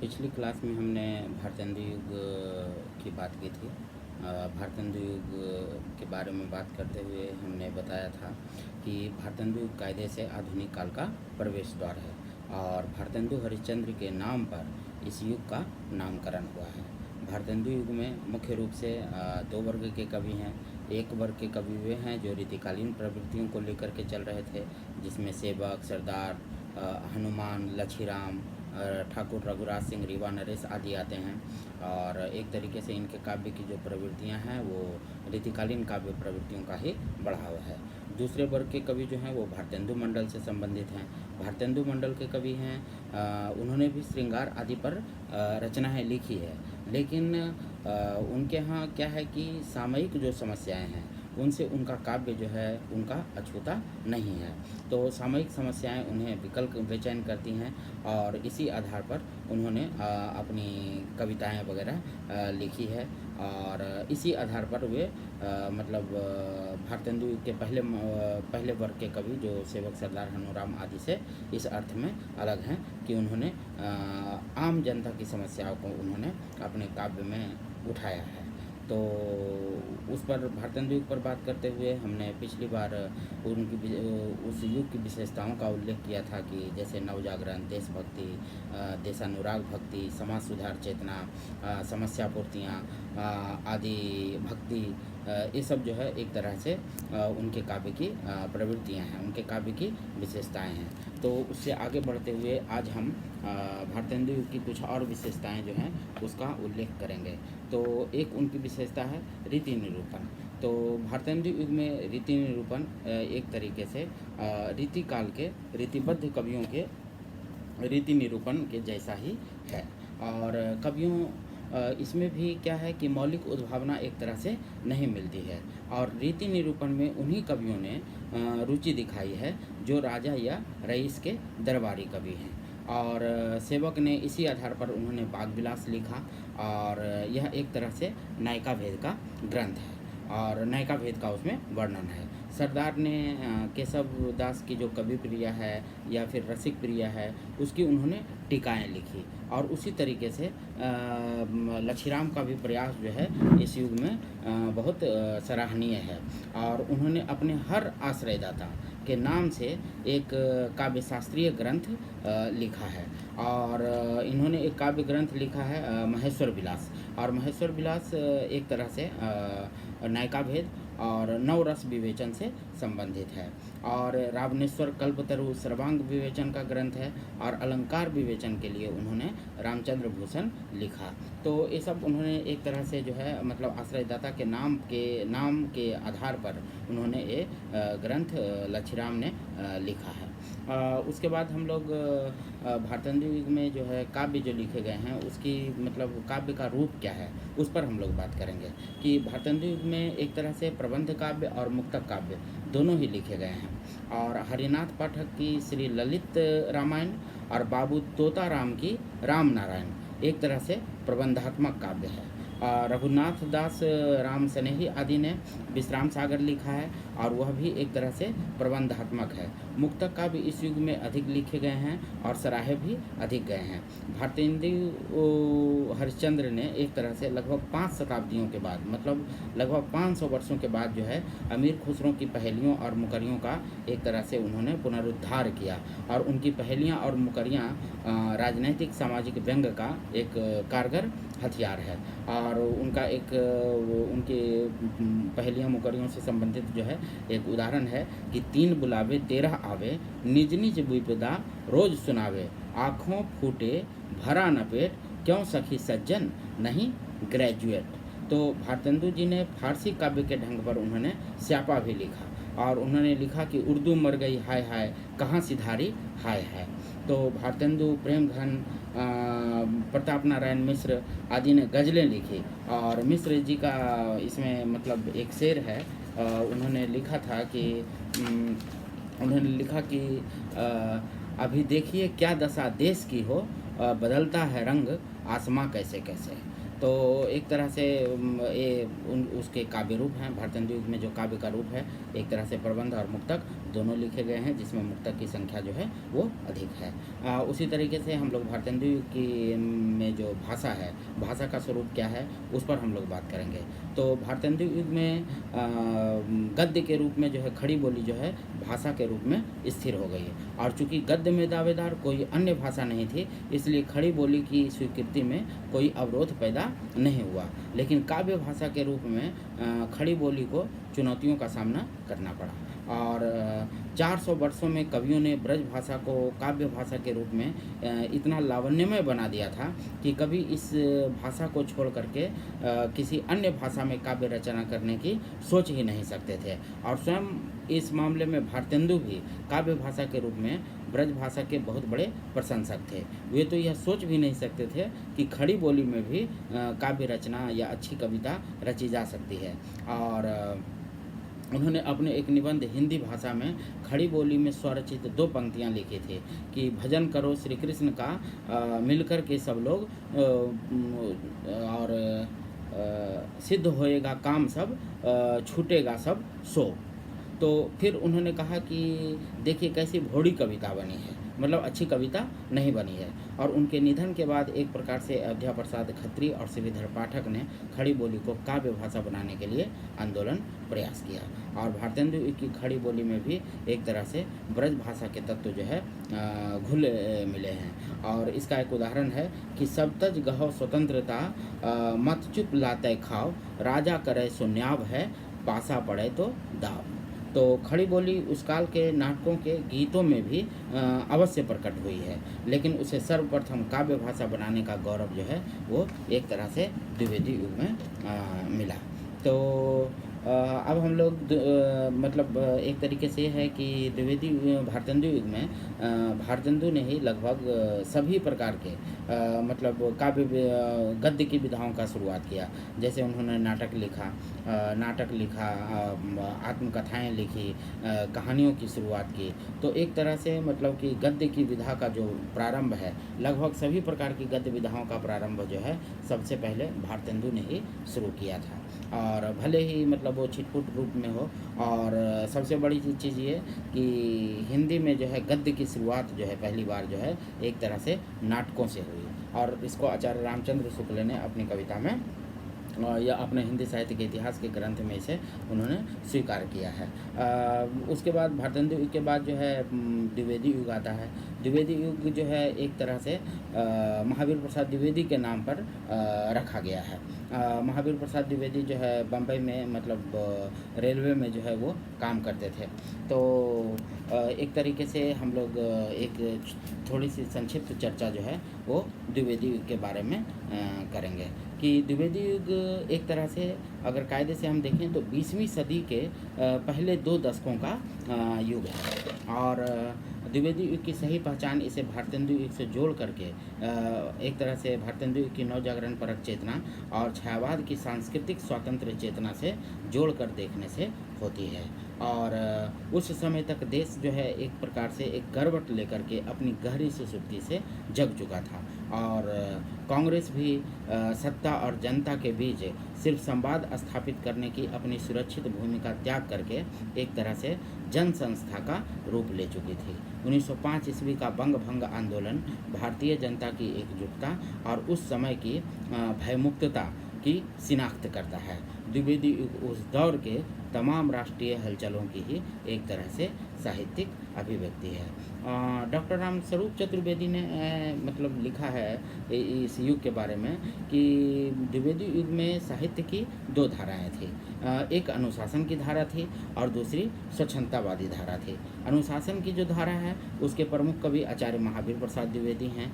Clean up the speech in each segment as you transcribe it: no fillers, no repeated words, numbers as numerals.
पिछली क्लास में हमने भारतेंदु युग की बात की थी। भारतेंदु युग के बारे में बात करते हुए हमने बताया था कि भारतेंदु युग कायदे से आधुनिक काल का प्रवेश द्वार है और भारतेंदु हरिश्चंद्र के नाम पर इस युग का नामकरण हुआ है। भारतेंदु युग में मुख्य रूप से दो वर्ग के कवि हैं। एक वर्ग के कवि वे हैं जो रीतिकालीन प्रवृत्तियों को लेकर के चल रहे थे, जिसमें सेवक, सरदार, हनुमान, लछीराम, ठाकुर रघुराज सिंह, रीवा नरेश आदि आते हैं। और एक तरीके से इनके काव्य की जो प्रवृत्तियां हैं वो रीतिकालीन काव्य प्रवृत्तियों का ही बढ़ावा है। दूसरे वर्ग के कवि जो हैं वो भारतेंदु मंडल से संबंधित हैं। भारतेंदु मंडल के कवि हैं, उन्होंने भी श्रृंगार आदि पर रचनाएं लिखी है, लेकिन उनके यहाँ क्या है कि सामयिक जो समस्याएं हैं उनसे उनका काव्य जो है उनका अछूता नहीं है। तो सामयिक समस्याएं उन्हें विकल्प बेचैन करती हैं और इसी आधार पर उन्होंने अपनी कविताएं वगैरह लिखी है। और इसी आधार पर वे भारतेंदु के पहले वर्ग के कवि जो सेवक, सरदार, हनुराम आदि से इस अर्थ में अलग हैं कि उन्होंने आम जनता की समस्याओं को उन्होंने अपने काव्य में उठाया है। तो उस पर भारतेंदु युग पर बात करते हुए हमने पिछली बार उस युग की विशेषताओं का उल्लेख किया था कि जैसे नवजागरण, देशभक्ति, देशानुराग भक्ति, समाज सुधार चेतना, समस्या पूर्तियाँ आदि भक्ति, ये सब जो है एक तरह से उनके काव्य की प्रवृत्तियाँ हैं, उनके काव्य की विशेषताएं हैं। तो उससे आगे बढ़ते हुए आज हम भारतेंदु युग की कुछ और विशेषताएं जो हैं उसका उल्लेख करेंगे। तो एक उनकी विशेषता है रीति निरूपण। तो भारतेंदु युग में रीति निरूपण एक तरीके से रीति काल के रीतिबद्ध कवियों के रीति निरूपण के जैसा ही है। और कवियों इसमें भी क्या है कि मौलिक उद्भावना एक तरह से नहीं मिलती है और रीति निरूपण में उन्हीं कवियों ने रुचि दिखाई है जो राजा या रईस के दरबारी कवि हैं। और सेवक ने इसी आधार पर उन्होंने बाग विलास लिखा और यह एक तरह से नायिका भेद का ग्रंथ है और नायिका भेद का उसमें वर्णन है। सरदार ने केशव दास की जो कवि प्रिया है या फिर रसिक प्रिया है उसकी उन्होंने टीकाएँ लिखी और उसी तरीके से लछीराम का भी प्रयास जो है इस युग में बहुत सराहनीय है। और उन्होंने अपने हर आश्रयदाता के नाम से एक काव्य शास्त्रीय ग्रंथ लिखा है और इन्होंने एक काव्य ग्रंथ लिखा है महेश्वर विलास। और महेश्वर विलास एक तरह से नायिका भेद और नवरस विवेचन से संबंधित है। और रावणेश्वर कल्पतरु सर्वांग विवेचन का ग्रंथ है और अलंकार विवेचन के लिए उन्होंने रामचंद्र भूषण लिखा। तो ये सब उन्होंने एक तरह से जो है आश्रयदाता के नाम के आधार पर उन्होंने ये ग्रंथ लछीराम ने लिखा है। उसके बाद हम लोग भारतेंदु युग में जो है काव्य जो लिखे गए हैं उसकी काव्य का रूप क्या है उस पर हम लोग बात करेंगे कि भारतेंदु युग में एक तरह से प्रबंध काव्य और मुक्तक काव्य दोनों ही लिखे गए हैं। और हरिनाथ पाठक की श्री ललित रामायण और बाबू तोताराम की राम नारायण एक तरह से प्रबंधात्मक काव्य है। रघुनाथ दास राम स्नेही आदि ने विश्राम सागर लिखा है और वह भी एक तरह से प्रबंधात्मक है। मुक्तक काव्य इस युग में अधिक लिखे गए हैं और सराहे भी अधिक गए हैं। भारतेंदु हरिश्चंद्र ने एक तरह से लगभग 5 शताब्दियों के बाद लगभग 500 वर्षों के बाद जो है अमीर खुसरो की पहेलियों और मुकरियों का एक तरह से उन्होंने पुनरुद्धार किया और उनकी पहेलियाँ और मुकरियाँ राजनैतिक सामाजिक व्यंग्य का एक कारगर हथियार है। और उनका उनके पहेलियाँ मुकरियों से संबंधित जो है एक उदाहरण है कि 3 बुलावे 13 आवे, निज निज विपदा रोज सुनावे, आँखों फूटे भरा न पेट, क्यों सखी सज्जन नहीं ग्रेजुएट। तो भारतेंदु जी ने फारसी काव्य के ढंग पर उन्होंने स्यापा भी लिखा और उन्होंने लिखा कि उर्दू मर गई हाय हाय, कहाँ सिधारी हाय हाय। तो भारतेंदु, प्रेमघन, प्रताप नारायण मिश्र आदि ने गज़लें लिखी और मिश्र जी का इसमें एक शेर है। उन्होंने लिखा कि अभी देखिए क्या दशा देश की हो, बदलता है रंग आसमां कैसे कैसे। तो एक तरह से ये उसके काव्य रूप हैं। भारतेंदु युग में जो काव्य का रूप है एक तरह से प्रबंध और मुक्तक दोनों लिखे गए हैं, जिसमें मुक्तक की संख्या जो है वो अधिक है। उसी तरीके से हम लोग भारतेंदु युग की में जो भाषा है, भाषा का स्वरूप क्या है, उस पर हम लोग बात करेंगे। तो भारतेंदु युग में गद्य के रूप में जो है खड़ी बोली जो है भाषा के रूप में स्थिर हो गई है। और चूँकि गद्य में दावेदार कोई अन्य भाषा नहीं थी, इसलिए खड़ी बोली की स्वीकृति में कोई अवरोध पैदा नहीं हुआ। लेकिन काव्य भाषा के रूप में खड़ी बोली को चुनौतियों का सामना करना पड़ा। और 400 वर्षों में कवियों ने ब्रज भाषा को काव्य भाषा के रूप में इतना लावण्यमय बना दिया था कि कभी इस भाषा को छोड़ करके किसी अन्य भाषा में काव्य रचना करने की सोच ही नहीं सकते थे। और स्वयं इस मामले में भारतेंदु भी काव्य भाषा के रूप में ब्रज भाषा के बहुत बड़े प्रशंसक थे। वे तो यह सोच भी नहीं सकते थे कि खड़ी बोली में भी काव्य रचना या अच्छी कविता रची जा सकती है। और उन्होंने अपने एक निबंध हिंदी भाषा में खड़ी बोली में स्वरचित 2 पंक्तियाँ लिखी थी कि भजन करो श्री कृष्ण का मिलकर के सब लोग और सिद्ध होएगा काम सब छूटेगा सब सो। तो फिर उन्होंने कहा कि देखिए कैसी भोड़ी कविता बनी है, मतलब अच्छी कविता नहीं बनी है। और उनके निधन के बाद एक प्रकार से अयोध्या प्रसाद खत्री और श्रीधर पाठक ने खड़ी बोली को काव्य भाषा बनाने के लिए आंदोलन प्रयास किया। और भारतेंदु की खड़ी बोली में भी एक तरह से ब्रज भाषा के तत्व जो है घुल मिले हैं। और इसका एक उदाहरण है कि सब तज गहो स्वतंत्रता मत चुप लाते खाओ, राजा करे सो न्याव है, पासा पड़े तो दाव। तो खड़ी बोली उस काल के नाटकों के गीतों में भी अवश्य प्रकट हुई है, लेकिन उसे सर्वप्रथम काव्य भाषा बनाने का गौरव जो है वो एक तरह से द्विवेदी युग में मिला। तो अब हम लोग मतलब एक तरीके से है कि द्विवेदी भारतेंदु युग में भारतेंदु ने ही लगभग सभी प्रकार के मतलब काव्य गद्य की विधाओं का शुरुआत किया। जैसे उन्होंने नाटक लिखा, आत्मकथाएं लिखी, कहानियों की शुरुआत की। तो एक तरह से मतलब कि गद्य की विधा का जो प्रारंभ है, लगभग सभी प्रकार की गद्य विधाओं का प्रारंभ जो है सबसे पहले भारतेंदु ने ही शुरू किया था। और भले ही मतलब वो छिटपुट रूप में हो। और सबसे बड़ी चीज़ ये कि हिंदी में जो है गद्य की शुरुआत जो है पहली बार जो है एक तरह से नाटकों से हुई। और इसको आचार्य रामचंद्र शुक्ल ने अपनी कविता में या अपने हिंदी साहित्य के इतिहास के ग्रंथ में इसे उन्होंने स्वीकार किया है। उसके बाद भारतेंदु युग के बाद जो है द्विवेदी युग आता है। द्विवेदी युग जो है एक तरह से महावीर प्रसाद द्विवेदी के नाम पर रखा गया है। महावीर प्रसाद द्विवेदी जो है बम्बई में मतलब रेलवे में जो है वो काम करते थे। तो एक तरीके से हम लोग एक थोड़ी सी संक्षिप्त चर्चा जो है वो द्विवेदी युग के बारे में करेंगे कि द्विवेदी युग एक तरह से अगर कायदे से हम देखें तो 20वीं सदी के पहले 2 दशकों का युग है। और द्विवेदी युग की सही पहचान इसे भारतेंदु युग से जोड़ करके एक तरह से भारतेंदु युग की नवजागरण परक चेतना और छायावाद की सांस्कृतिक स्वतंत्र चेतना से जोड़कर देखने से होती है। और उस समय तक देश जो है एक प्रकार से एक करवट लेकर के अपनी गहरी सुसुप्ति से जग चुका था। और कांग्रेस भी सत्ता और जनता के बीच सिर्फ संवाद स्थापित करने की अपनी सुरक्षित भूमिका त्याग करके एक तरह से जन संस्था का रूप ले चुकी थी। 1905 ईस्वी का बंग भंग आंदोलन भारतीय जनता की एकजुटता और उस समय की भयमुक्तता की शिनाख्त करता है। द्विवेदी युग उस दौर के तमाम राष्ट्रीय हलचलों की ही एक तरह से साहित्यिक अभिव्यक्ति है। डॉक्टर राम स्वरूप चतुर्वेदी ने मतलब लिखा है इस युग के बारे में कि द्विवेदी युग में साहित्य की 2 धाराएं थी। एक अनुशासन की धारा थी और दूसरी स्वच्छंदतावादी धारा थी। अनुशासन की जो धारा है उसके प्रमुख कवि आचार्य महावीर प्रसाद द्विवेदी हैं।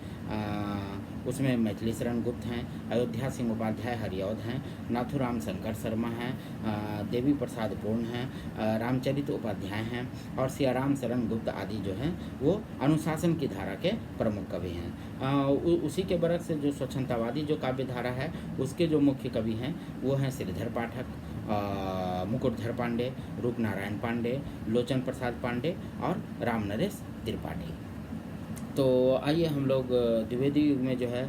उसमें मैथिली शरण गुप्त हैं, अयोध्या सिंह उपाध्याय हरिऔध हैं, नाथुराम शंकर शर्मा हैं, देवी प्रसाद पूर्ण हैं, रामचरित उपाध्याय हैं और सियाराम शरण गुप्त आदि जो हैं वो अनुशासन की धारा के प्रमुख कवि हैं। उसी के बरस से जो स्वच्छंदतावादी जो काव्य धारा है उसके जो मुख्य कवि हैं वो हैं श्रीधर पाठक, मुकुटधर पांडे, रूपनारायण पांडे, लोचन प्रसाद पांडे और राम नरेश त्रिपाठी। तो आइए हम लोग द्विवेदी युग में जो है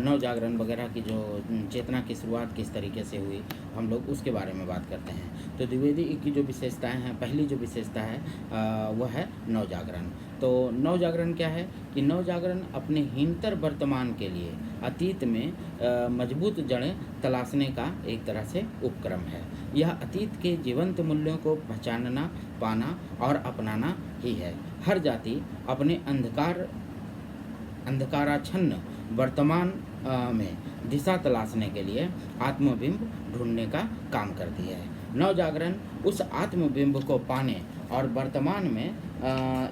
नव जागरण वगैरह की जो चेतना की शुरुआत किस तरीके से हुई, हम लोग उसके बारे में बात करते हैं। तो द्विवेदी युग की जो विशेषताएं हैं, पहली जो विशेषता है वह है नव जागरण। तो नव जागरण क्या है कि नव जागरण अपने हीनतर वर्तमान के लिए अतीत में मजबूत जड़ें तलाशने का एक तरह से उपक्रम है। यह अतीत के जीवंत मूल्यों को पहचानना, पाना और अपनाना ही है। हर जाति अपने अंधकाराच्छन्न वर्तमान में दिशा तलाशने के लिए आत्मबिंब ढूंढने का काम करती है। नव जागरण उस आत्मबिंब को पाने और वर्तमान में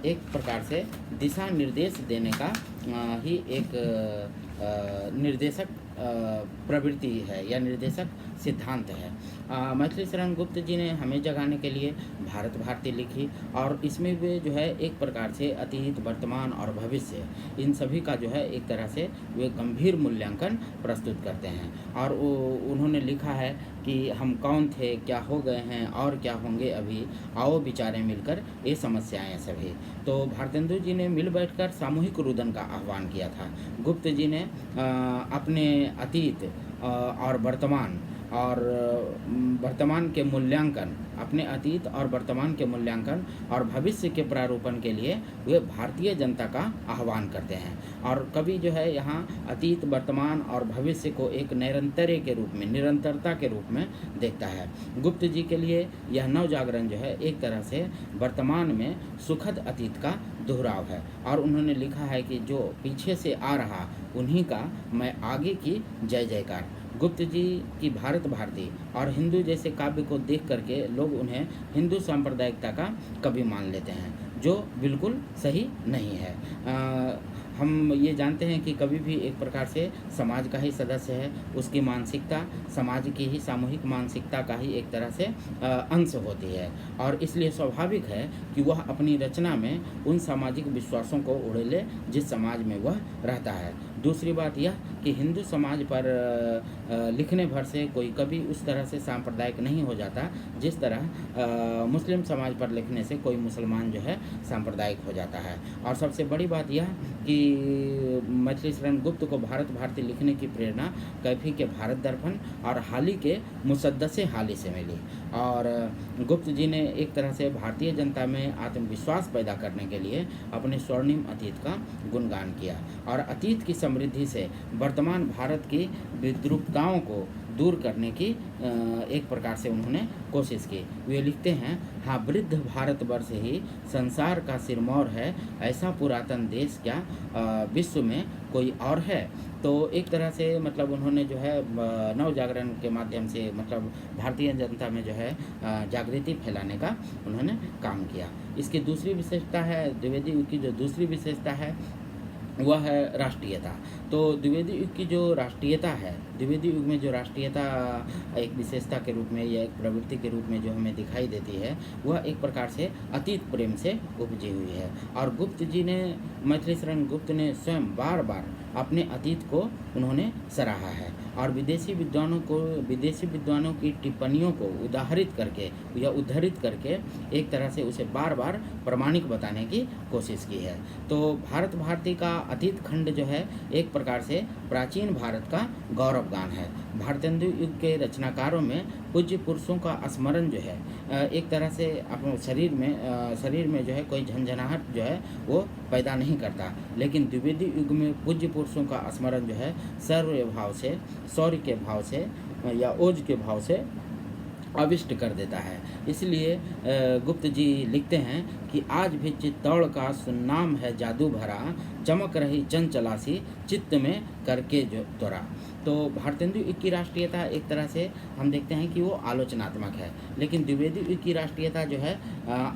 एक प्रकार से दिशा निर्देश देने का ही एक निर्देशक प्रवृत्ति है या निर्देशक सिद्धांत है। मैथिली शरण गुप्त जी ने हमें जगाने के लिए भारत भारती लिखी और इसमें वे जो है एक प्रकार से अतीत, वर्तमान और भविष्य, इन सभी का जो है एक तरह से वे गंभीर मूल्यांकन प्रस्तुत करते हैं। और उन्होंने लिखा है कि हम कौन थे, क्या हो गए हैं और क्या होंगे अभी, आओ विचारें मिलकर ये समस्याएं सभी। तो भारतेंदु जी ने मिल बैठकर सामूहिक रुदन का आह्वान किया था। गुप्त जी ने अपने अतीत और वर्तमान के मूल्यांकन, अपने अतीत और वर्तमान के मूल्यांकन और भविष्य के प्रारूपण के लिए वे भारतीय जनता का आह्वान करते हैं। और कवि जो है यहाँ अतीत, वर्तमान और भविष्य को एक निरंतरता के रूप में देखता है। गुप्त जी के लिए यह नव जागरण जो है एक तरह से वर्तमान में सुखद अतीत का दोहराव है। और उन्होंने लिखा है कि जो पीछे से आ रहा उन्हीं का मैं आगे की जय जयकार। गुप्त जी की भारत भारती और हिंदू जैसे काव्य को देख करके लोग उन्हें हिंदू सांप्रदायिकता का कवि मान लेते हैं, जो बिल्कुल सही नहीं है। हम ये जानते हैं कि कवि भी एक प्रकार से समाज का ही सदस्य है, उसकी मानसिकता समाज की ही सामूहिक मानसिकता का ही एक तरह से अंश होती है। और इसलिए स्वाभाविक है कि वह अपनी रचना में उन सामाजिक विश्वासों को उड़ेले जिस समाज में वह रहता है। दूसरी बात यह कि हिंदू समाज पर लिखने भर से कोई कवि उस तरह से सांप्रदायिक नहीं हो जाता जिस तरह मुस्लिम समाज पर लिखने से कोई मुसलमान जो है सांप्रदायिक हो जाता है। और सबसे बड़ी बात यह कि मैथिली शरण गुप्त को भारत भारती लिखने की प्रेरणा कैफी के भारत दर्पण और हाली के मुसद्दसे हाली से मिली। और गुप्त जी ने एक तरह से भारतीय जनता में आत्मविश्वास पैदा करने के लिए अपने स्वर्णिम अतीत का गुणगान किया और अतीत की समृद्धि से वर्तमान भारत की विद्रूपताओं को दूर करने की एक प्रकार से उन्होंने कोशिश की। वे लिखते हैं, हाँ वृद्ध भारतवर्ष ही संसार का सिरमौर है, ऐसा पुरातन देश क्या विश्व में कोई और है। तो एक तरह से मतलब उन्होंने जो है नव जागरण के माध्यम से मतलब भारतीय जनता में जो है जागृति फैलाने का उन्होंने काम किया। इसकी दूसरी विशेषता है, द्विवेदी युग की जो दूसरी विशेषता है वह है राष्ट्रीयता। तो द्विवेदी युग की जो राष्ट्रीयता है, द्विवेदी युग में जो राष्ट्रीयता एक विशेषता के रूप में या एक प्रवृत्ति के रूप में जो हमें दिखाई देती है, वह एक प्रकार से अतीत प्रेम से उपजी हुई है। और गुप्त जी ने, मैथिली शरण गुप्त ने स्वयं बार बार अपने अतीत को उन्होंने सराहा है और विदेशी विद्वानों की टिप्पणियों को उद्धृत करके एक तरह से उसे बार बार प्रमाणिक बताने की कोशिश की है। तो भारत भारती का अतीत खंड जो है एक प्रकार से प्राचीन भारत का गौरव गान है। भारतेंदु युग के रचनाकारों में पूज्य पुरुषों का स्मरण जो है एक तरह से अपने शरीर में जो है कोई झंझनाहट जो है वो पैदा नहीं करता, लेकिन द्विवेदी युग में पूज्य पुरुषों का स्मरण जो है शौर्य के भाव से या ओज के भाव से अविष्ट कर देता है। इसलिए गुप्त जी लिखते हैं कि आज भी चित्तौड़ का सुन्नाम है जादू भरा, चमक रही चंचलासी चित्त में करके जो त्वरा। तो भारतेंदु युग की राष्ट्रीयता एक तरह से हम देखते हैं कि वो आलोचनात्मक है, लेकिन द्विवेदी युग की राष्ट्रीयता जो है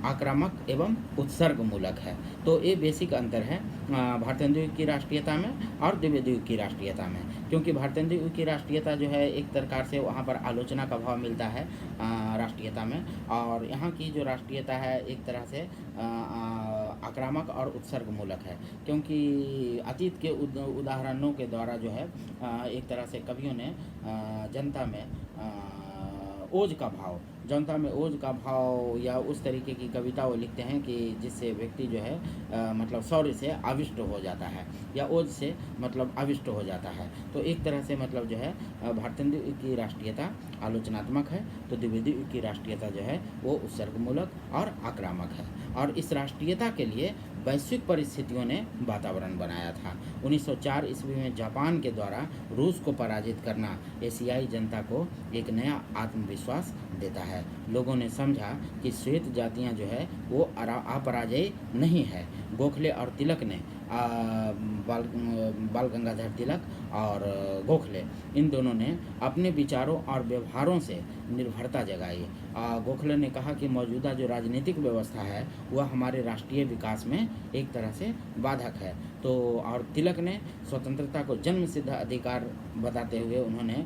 आक्रामक एवं उत्सर्ग मूलक है। तो ये बेसिक अंतर है भारतेंदु युग की राष्ट्रीयता में और द्विवेदी युग की राष्ट्रीयता में, क्योंकि भारतेंदु युग की राष्ट्रीयता जो है एक प्रकार से वहाँ पर आलोचना का भाव मिलता है राष्ट्रीयता में, और यहाँ की जो राष्ट्रीयता है एक तरह से आक्रामक और उत्सर्ग मूलक है, क्योंकि अतीत के उदाहरणों के द्वारा जो है एक तरह से कवियों ने जनता में ओज का भाव जौनता में ओज का भाव या उस तरीके की कविता वो लिखते हैं कि जिससे व्यक्ति जो है मतलब शौर्य से आविष्ट हो जाता है या ओज से मतलब आविष्ट हो जाता है। तो एक तरह से मतलब जो है भारतेंदु की राष्ट्रीयता आलोचनात्मक है, तो द्विवेदी की राष्ट्रीयता जो है वो उत्सर्गमूलक और आक्रामक है। और इस राष्ट्रीयता के लिए वैश्विक परिस्थितियों ने वातावरण बनाया था। 1904 ईस्वी में जापान के द्वारा रूस को पराजित करना एशियाई जनता को एक नया आत्मविश्वास देता है। लोगों ने समझा कि श्वेत जातियां जो है वो अपराजयी नहीं है। गोखले और तिलक ने बाल गंगाधर तिलक और गोखले, इन दोनों ने अपने विचारों और व्यवहारों से निर्भरता जगाई। गोखले ने कहा कि मौजूदा जो राजनीतिक व्यवस्था है वह हमारे राष्ट्रीय विकास में एक तरह से बाधक है। तो और तिलक ने स्वतंत्रता को जन्मसिद्ध अधिकार बताते हुए उन्होंने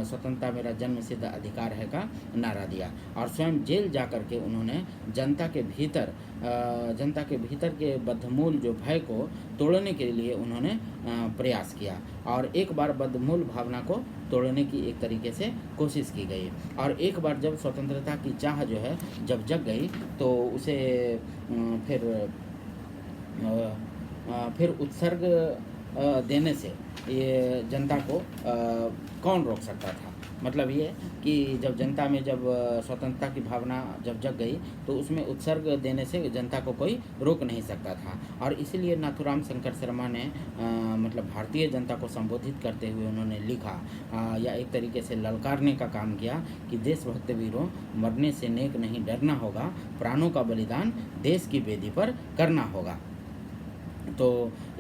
स्वतंत्रता मेरा जन्मसिद्ध अधिकार है का नारा दिया और स्वयं जेल जा कर के उन्होंने जनता के भीतर के बद्धमूल जो भय को तोड़ने के लिए उन्होंने प्रयास किया और एक बार बद्धमूल भावना को तोड़ने की एक तरीके से कोशिश की गई। और एक बार जब स्वतंत्रता की चाह जो है जब जग गई तो उसे फिर उत्सर्ग देने से ये जनता को कौन रोक सकता था। मतलब ये कि जब जनता में जब स्वतंत्रता की भावना जब जग गई तो उसमें उत्सर्ग देने से जनता को कोई रोक नहीं सकता था। और इसीलिए नाथूराम शंकर शर्मा ने मतलब भारतीय जनता को संबोधित करते हुए उन्होंने लिखा या एक तरीके से ललकारने का काम किया कि देशभक्त वीरों, मरने से नेक नहीं डरना होगा, प्राणों का बलिदान देश की वेदी पर करना होगा। तो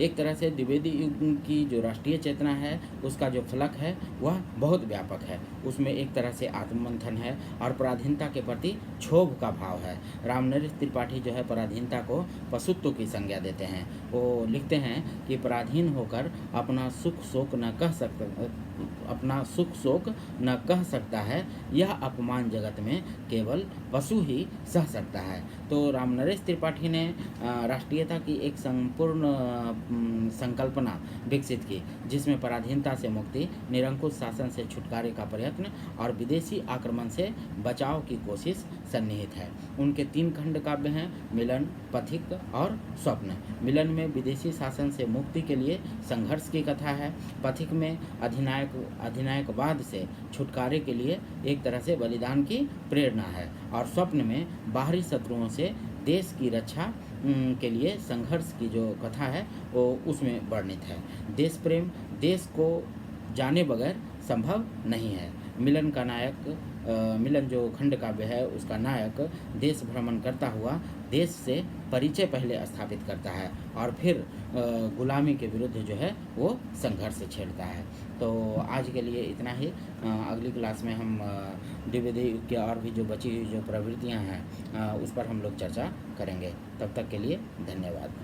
एक तरह से द्विवेदी युग की जो राष्ट्रीय चेतना है उसका जो फलक है वह बहुत व्यापक है। उसमें एक तरह से आत्ममंथन है और पराधीनता के प्रति क्षोभ का भाव है। रामनरेश त्रिपाठी जो है पराधीनता को पशुत्व की संज्ञा देते हैं। वो लिखते हैं कि पराधीन होकर अपना सुख शोक न कह सकता है, यह अपमान जगत में केवल पशु ही सह सकता है। तो रामनरेश त्रिपाठी ने राष्ट्रीयता की एक संपूर्ण संकल्पना विकसित की जिसमें पराधीनता से मुक्ति, निरंकुश शासन से छुटकारे का प्रयत्न और विदेशी आक्रमण से बचाव की कोशिश सन्निहित है। उनके 3 खंड काव्य हैं, मिलन, पथिक और स्वप्न। मिलन में विदेशी शासन से मुक्ति के लिए संघर्ष की कथा है। पथिक में अधिनायकवाद से छुटकारे के लिए एक तरह से बलिदान की प्रेरणा है और स्वप्न में बाहरी शत्रुओं से देश की रक्षा के लिए संघर्ष की जो कथा है वो उसमें वर्णित है। देश प्रेम देश को जाने बगैर संभव नहीं है। मिलन जो खंड काव्य है उसका नायक देश भ्रमण करता हुआ देश से परिचय पहले स्थापित करता है और फिर गुलामी के विरुद्ध जो है वो संघर्ष छेड़ता है। तो आज के लिए इतना ही। अगली क्लास में हम द्विवेदी युग की और भी जो बची हुई जो प्रवृत्तियां हैं उस पर हम लोग चर्चा करेंगे। तब तक के लिए धन्यवाद।